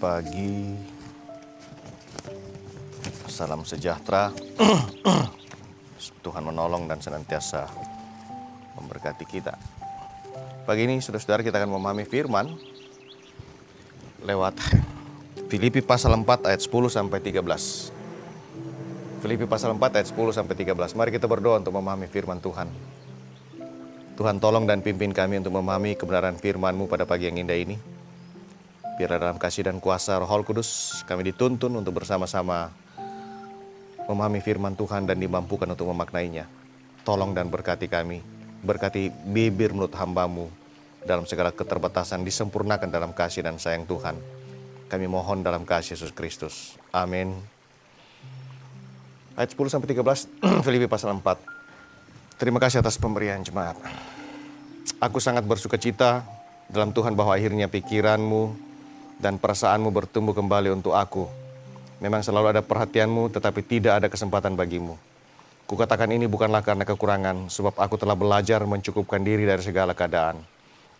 pagi, salam sejahtera. Tuhan menolong dan senantiasa memberkati kita. Pagi ini saudara-saudara kita akan memahami firman lewat Filipi pasal 4 ayat 10 sampai 13. Filipi pasal 4 ayat 10 sampai 13. Mari kita berdoa untuk memahami firman Tuhan. Tuhan tolong dan pimpin kami untuk memahami kebenaran firman-Mu pada pagi yang indah ini. Biar dalam kasih dan kuasa Roh Kudus kami dituntun untuk bersama-sama memahami firman Tuhan dan dimampukan untuk memaknainya. Tolong dan berkati kami. Berkati bibir mulut hamba-Mu dalam segala keterbatasan disempurnakan dalam kasih dan sayang Tuhan. Kami mohon dalam kasih Yesus Kristus. Amin. Ayat 10 sampai 13 Filipi pasal 4. Terima kasih atas pemberian jemaat. Aku sangat bersukacita dalam Tuhan bahwa akhirnya pikiran-Mu dan perasaan-Mu bertumbuh kembali untuk aku. Memang selalu ada perhatian-Mu, tetapi tidak ada kesempatan bagimu. Kukatakan ini bukanlah karena kekurangan, sebab aku telah belajar mencukupkan diri dari segala keadaan.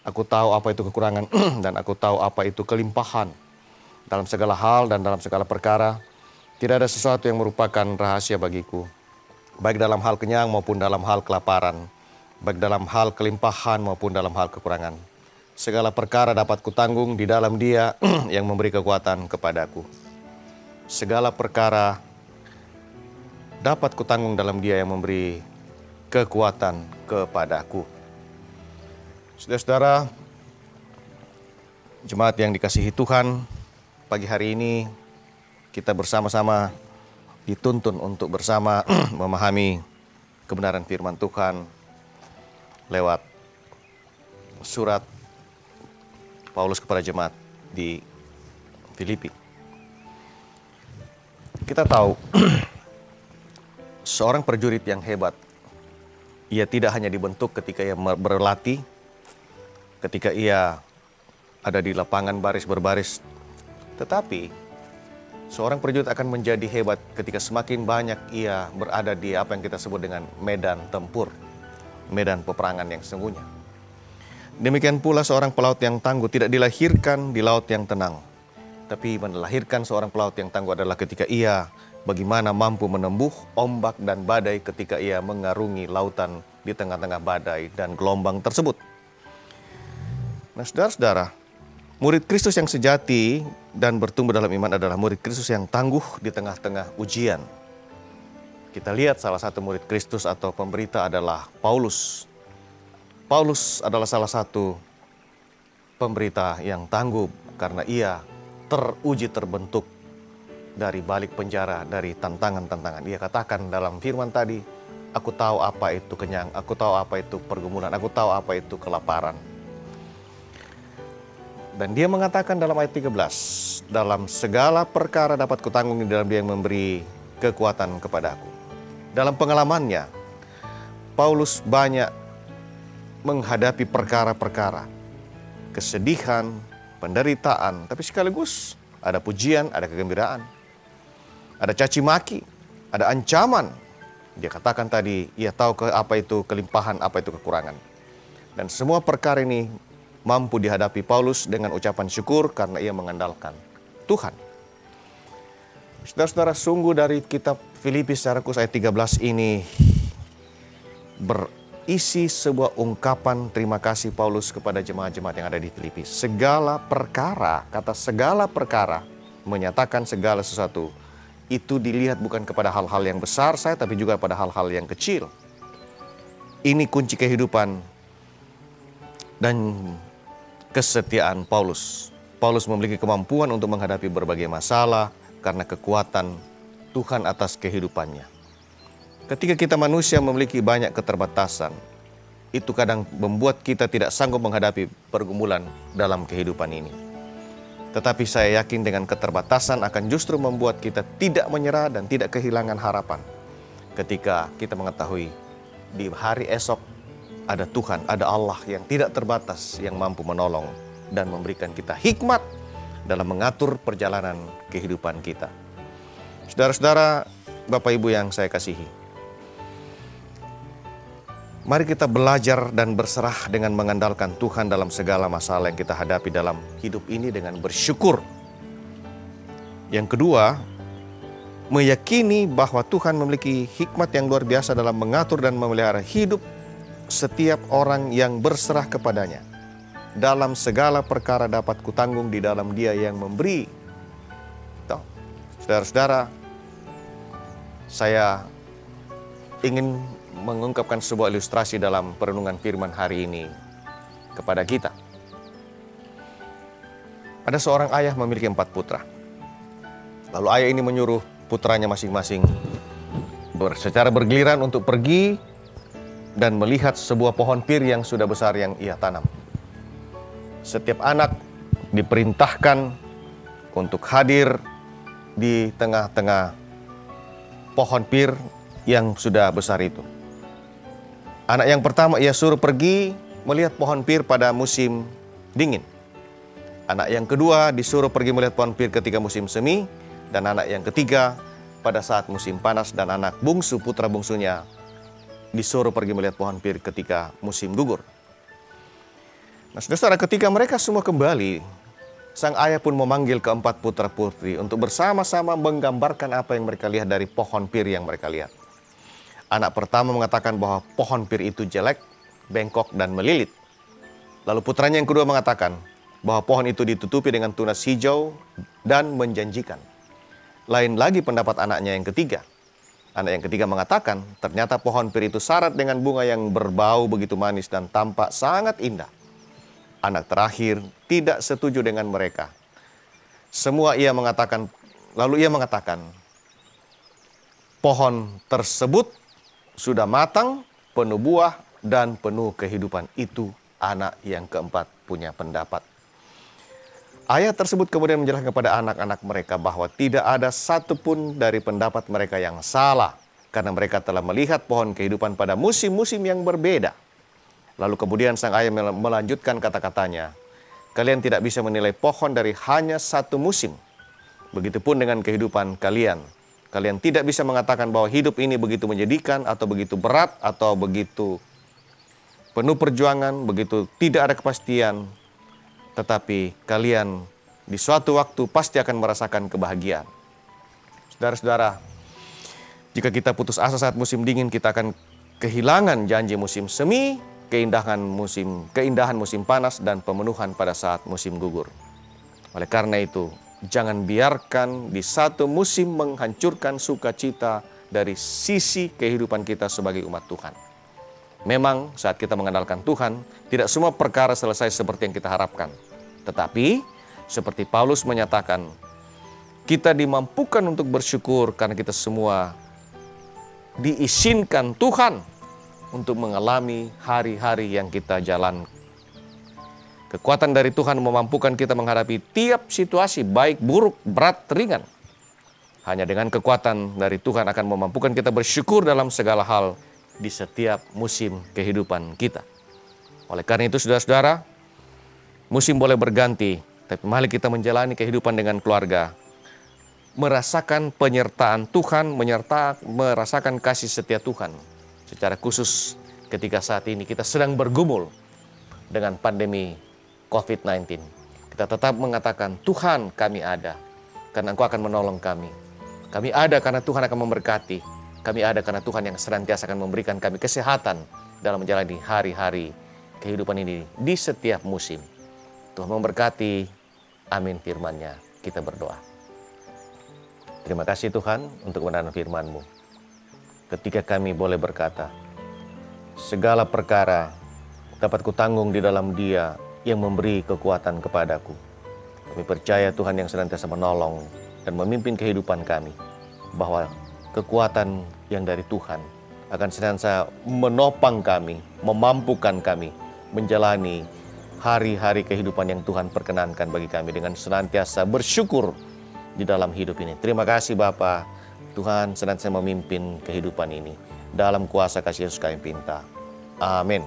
Aku tahu apa itu kekurangan dan aku tahu apa itu kelimpahan. Dalam segala hal dan dalam segala perkara, tidak ada sesuatu yang merupakan rahasia bagiku. Baik dalam hal kenyang maupun dalam hal kelaparan, baik dalam hal kelimpahan maupun dalam hal kekurangan. Segala perkara dapat kutanggung di dalam Dia yang memberi kekuatan kepadaku. Segala perkara dapat kutanggung dalam Dia yang memberi kekuatan kepadaku. Saudara-saudara, jemaat yang dikasihi Tuhan, pagi hari ini kita bersama-sama dituntun untuk bersama memahami kebenaran firman Tuhan lewat surat Paulus kepada jemaat di Filipi. Kita tahu seorang prajurit yang hebat, ia tidak hanya dibentuk ketika ia berlatih, ketika ia ada di lapangan baris berbaris, tetapi seorang prajurit akan menjadi hebat ketika semakin banyak ia berada di apa yang kita sebut dengan medan tempur, medan peperangan yang sesungguhnya. Demikian pula seorang pelaut yang tangguh tidak dilahirkan di laut yang tenang, tapi melahirkan seorang pelaut yang tangguh adalah ketika ia bagaimana mampu menembus ombak dan badai ketika ia mengarungi lautan di tengah-tengah badai dan gelombang tersebut. Nah, saudara-saudara, murid Kristus yang sejati dan bertumbuh dalam iman adalah murid Kristus yang tangguh di tengah-tengah ujian. Kita lihat salah satu murid Kristus atau pemberita adalah Paulus. Paulus adalah salah satu pemberita yang tangguh karena ia teruji terbentuk dari balik penjara, dari tantangan-tantangan. Ia katakan dalam firman tadi, aku tahu apa itu kenyang, aku tahu apa itu pergumulan, aku tahu apa itu kelaparan. Dan dia mengatakan dalam ayat 13, dalam segala perkara dapat kutanggung di dalam Dia yang memberi kekuatan kepadaku. Dalam pengalamannya, Paulus banyak menghadapi perkara-perkara, kesedihan, penderitaan, tapi sekaligus ada pujian, ada kegembiraan, ada caci maki, ada ancaman. Dia katakan tadi, ia tahu apa itu kelimpahan, apa itu kekurangan. Dan semua perkara ini mampu dihadapi Paulus dengan ucapan syukur karena ia mengandalkan Tuhan. Saudara-saudara, sungguh dari kitab Filipi secara khusus ayat 13 ini berisi sebuah ungkapan terima kasih Paulus kepada jemaat-jemaat yang ada di Filipi. Segala perkara, kata segala perkara menyatakan segala sesuatu. Itu dilihat bukan kepada hal-hal yang besar saya, tapi juga pada hal-hal yang kecil. Ini kunci kehidupan dan kesetiaan Paulus. Paulus memiliki kemampuan untuk menghadapi berbagai masalah karena kekuatan Tuhan atas kehidupannya. Ketika kita manusia memiliki banyak keterbatasan, itu kadang membuat kita tidak sanggup menghadapi pergumulan dalam kehidupan ini. Tetapi saya yakin dengan keterbatasan akan justru membuat kita tidak menyerah dan tidak kehilangan harapan. Ketika kita mengetahui di hari esok ada Tuhan, ada Allah yang tidak terbatas yang mampu menolong dan memberikan kita hikmat dalam mengatur perjalanan kehidupan kita. Saudara-saudara, Bapak Ibu yang saya kasihi, mari kita belajar dan berserah dengan mengandalkan Tuhan dalam segala masalah yang kita hadapi dalam hidup ini dengan bersyukur. Yang kedua, meyakini bahwa Tuhan memiliki hikmat yang luar biasa dalam mengatur dan memelihara hidup setiap orang yang berserah kepadanya. Dalam segala perkara dapat kutanggung di dalam Dia yang memberi. Tuh, saudara-saudara, saya ingin mengungkapkan sebuah ilustrasi dalam perenungan firman hari ini kepada kita. Ada seorang ayah memiliki 4 putra. Lalu ayah ini menyuruh putranya masing-masing secara bergiliran untuk pergi dan melihat sebuah pohon pir yang sudah besar yang ia tanam. Setiap anak diperintahkan untuk hadir di tengah-tengah pohon pir yang sudah besar itu. Anak yang pertama ia suruh pergi melihat pohon pir pada musim dingin. Anak yang kedua disuruh pergi melihat pohon pir ketika musim semi. Dan anak yang ketiga pada saat musim panas, dan anak bungsu, putra bungsunya, disuruh pergi melihat pohon pir ketika musim gugur. Nah, saudara, ketika mereka semua kembali, sang ayah pun memanggil keempat putra putri untuk bersama-sama menggambarkan apa yang mereka lihat dari pohon pir yang mereka lihat. Anak pertama mengatakan bahwa pohon pir itu jelek, bengkok, dan melilit. Lalu putranya yang kedua mengatakan bahwa pohon itu ditutupi dengan tunas hijau dan menjanjikan. Lain lagi pendapat anaknya yang ketiga. Anak yang ketiga mengatakan, ternyata pohon pir itu syarat dengan bunga yang berbau begitu manis dan tampak sangat indah. Anak terakhir tidak setuju dengan mereka. Lalu ia mengatakan, pohon tersebut sudah matang, penuh buah, dan penuh kehidupan. Itu anak yang keempat punya pendapat. Ayat tersebut kemudian menjelaskan kepada anak-anak mereka bahwa tidak ada satupun dari pendapat mereka yang salah, karena mereka telah melihat pohon kehidupan pada musim-musim yang berbeda. Lalu kemudian sang ayah melanjutkan kata-katanya, kalian tidak bisa menilai pohon dari hanya satu musim. Begitupun dengan kehidupan kalian. Kalian tidak bisa mengatakan bahwa hidup ini begitu menyedihkan, atau begitu berat, atau begitu penuh perjuangan, begitu tidak ada kepastian. Tetapi kalian di suatu waktu pasti akan merasakan kebahagiaan. Saudara-saudara, jika kita putus asa saat musim dingin, kita akan kehilangan janji musim semi, keindahan musim panas, dan pemenuhan pada saat musim gugur. Oleh karena itu, jangan biarkan di satu musim menghancurkan sukacita dari sisi kehidupan kita sebagai umat Tuhan. Memang saat kita mengandalkan Tuhan, tidak semua perkara selesai seperti yang kita harapkan. Tetapi, seperti Paulus menyatakan, kita dimampukan untuk bersyukur karena kita semua diizinkan Tuhan untuk mengalami hari-hari yang kita jalan. Kekuatan dari Tuhan memampukan kita menghadapi tiap situasi, baik buruk, berat, ringan. Hanya dengan kekuatan dari Tuhan akan memampukan kita bersyukur dalam segala hal di setiap musim kehidupan kita. Oleh karena itu, saudara-saudara, musim boleh berganti, tapi mari kita menjalani kehidupan dengan keluarga, merasakan penyertaan Tuhan, merasakan kasih setia Tuhan. Secara khusus ketika saat ini kita sedang bergumul dengan pandemi COVID-19. Kita tetap mengatakan, Tuhan, kami ada, karena Engkau akan menolong kami. Kami ada karena Tuhan akan memberkati. Kami ada karena Tuhan yang senantiasa akan memberikan kami kesehatan dalam menjalani hari-hari kehidupan ini di setiap musim. Tuhan memberkati. Amin firman-Nya. Kita berdoa. Terima kasih Tuhan untuk kebenaran firman-Mu. Ketika kami boleh berkata, segala perkara dapat kutanggung di dalam Dia yang memberi kekuatan kepadaku. Kami percaya Tuhan yang senantiasa menolong dan memimpin kehidupan kami, bahwa kekuatan yang dari Tuhan akan senantiasa menopang kami, memampukan kami menjalani hari-hari kehidupan yang Tuhan perkenankan bagi kami dengan senantiasa bersyukur di dalam hidup ini. Terima kasih Bapa, Tuhan senantiasa memimpin kehidupan ini. Dalam kuasa kasih Yesus kami pinta. Amin.